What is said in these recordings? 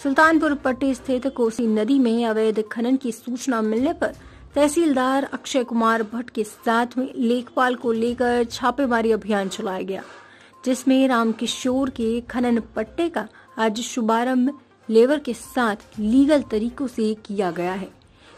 सुल्तानपुर पट्टी स्थित कोसी नदी में अवैध खनन की सूचना मिलने पर तहसीलदार अक्षय कुमार भट्ट के साथ में लेखपाल को लेकर छापेमारी अभियान चलाया गया, जिसमें रामकिशोर के खनन पट्टे का आज शुभारंभ लेबर के साथ लीगल तरीकों से किया गया है।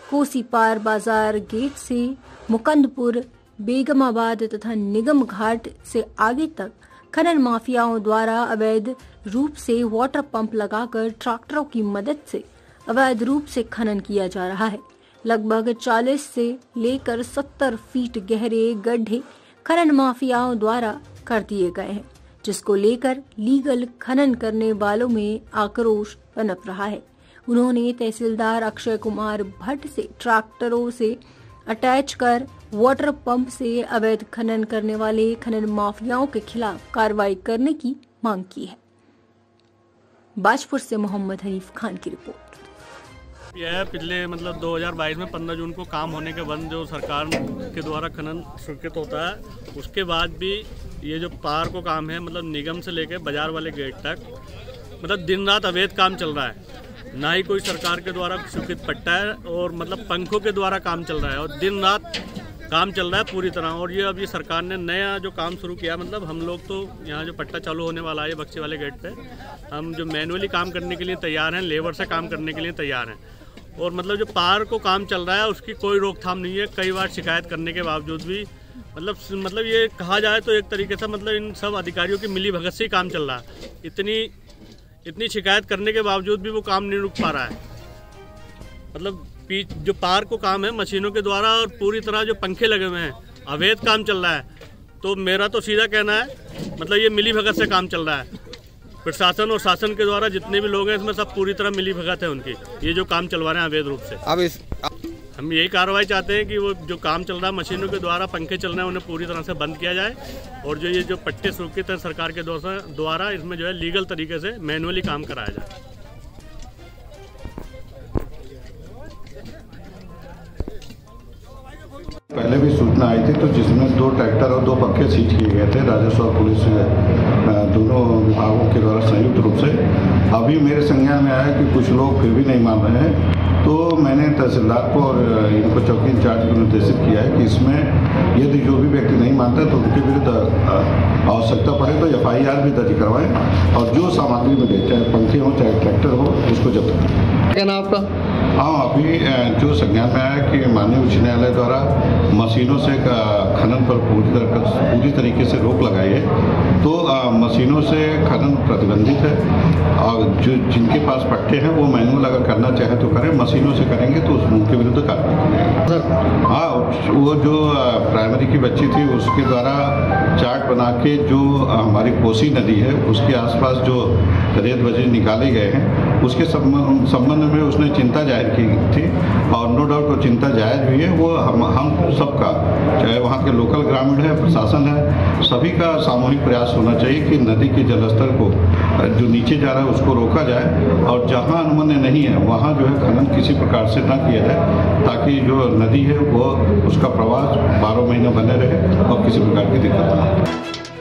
कोसी पार बाजार गेट से मुकंदपुर, बेगमाबाद तथा निगम घाट से आगे तक खनन माफियाओं द्वारा अवैध रूप से वाटर पंप लगाकर ट्रैक्टरों की मदद से अवैध रूप से खनन किया जा रहा है। लगभग 40 से लेकर 70 फीट गहरे गड्ढे खनन माफियाओं द्वारा कर दिए गए हैं, जिसको लेकर लीगल खनन करने वालों में आक्रोश पनप रहा है। उन्होंने तहसीलदार अक्षय कुमार भट्ट से ट्रैक्टरों से अटैच कर वाटर पंप से अवैध खनन करने वाले खनन माफियाओं के खिलाफ कार्रवाई करने की मांग की है। बाजपुर से मोहम्मद हनीफ खान की रिपोर्ट। यह पिछले 2022 में 15 जून को काम होने के बाद जो सरकार के द्वारा खनन स्वीकृत होता है, उसके बाद भी ये जो पार को काम है निगम से लेकर बाजार वाले गेट तक दिन रात अवैध काम चल रहा है। ना ही कोई सरकार के द्वारा स्वीकृत पट्टा है और पंखों के द्वारा काम चल रहा है और दिन रात काम चल रहा है पूरी तरह। और ये अभी सरकार ने नया जो काम शुरू किया, हम लोग तो यहाँ जो पट्टा चालू होने वाला है बक्से वाले गेट पे, हम जो मैनुअली काम करने के लिए तैयार हैं, लेबर से काम करने के लिए तैयार हैं। और जो पार को काम चल रहा है उसकी कोई रोकथाम नहीं है। कई बार शिकायत करने के बावजूद भी ये कहा जाए तो एक तरीके से इन सब अधिकारियों की मिली भगत से ही काम चल रहा है। इतनी शिकायत करने के बावजूद भी वो काम नहीं रुक पा रहा है। जो पार को काम है मशीनों के द्वारा और पूरी तरह जो पंखे लगे हुए हैं, अवैध काम चल रहा है। तो मेरा तो सीधा कहना है ये मिली भगत से काम चल रहा है। प्रशासन और शासन के द्वारा जितने भी लोग हैं इसमें सब पूरी तरह मिली भगत है उनकी, ये जो काम चलवा रहे हैं अवैध रूप से। हम यही कार्रवाई चाहते हैं कि वो जो काम चल रहा है मशीनों के द्वारा, पंखे चल रहे हैं, उन्हें पूरी तरह से बंद किया जाए और ये जो पट्टे स्वीकृत हैं सरकार के द्वारा इसमें लीगल तरीके से मैनुअली काम कराया जाए। पहले भी सूचना आई थी तो जिसमें 2 ट्रैक्टर और 2 पंखे सीज किए गए थे राजस्व और पुलिस दोनों विभागों के द्वारा संयुक्त रूप से। अभी मेरे संज्ञान में आया कि कुछ लोग फिर भी नहीं मान रहे हैं, तो मैंने तहसीलदार को और इनको चौकी इंचार्ज को निर्देशित किया है कि इसमें यदि जो भी व्यक्ति नहीं मानता तो उनके विरुद्ध आवश्यकता पड़े तो FIR भी दर्ज करवाएं और जो सामग्री मिले, चाहे पंखे हो चाहे ट्रैक्टर हो, उसको जब्त करें। क्या नाम आपका? हाँ, अभी जो संज्ञान में आया कि माननीय उच्च न्यायालय द्वारा मशीनों से खनन पर पूरी तरीके से रोक लगाई है, तो मशीनों से खनन प्रतिबंधित है और जो जिनके पास पट्टे हैं वो मैनुअल अगर करना चाहे तो करें, मशीनों से करेंगे तो उनके विरुद्ध कार्रवाई करेंगे। हाँ, वो जो प्राइमरी की बच्ची थी उसके द्वारा चार्ट बना के जो हमारी कोसी नदी है उसके आसपास जो रेत बजरी निकाले गए हैं उसके संबंध में उसने चिंता जाहिर की थी और नो डाउट वो चिंता जायज भी है। वो हम सबका, चाहे वहाँ के लोकल ग्रामीण है, प्रशासन है, सभी का सामूहिक प्रयास होना चाहिए कि नदी के जलस्तर को जो नीचे जा रहा है उसको रोका जाए और जहाँ अनुमति नहीं है वहाँ जो है खनन किसी प्रकार से न किया जाए, ताकि जो नदी है वो उसका प्रवाह 12 महीने बने रहे और किसी प्रकार की दिक्कत न हो।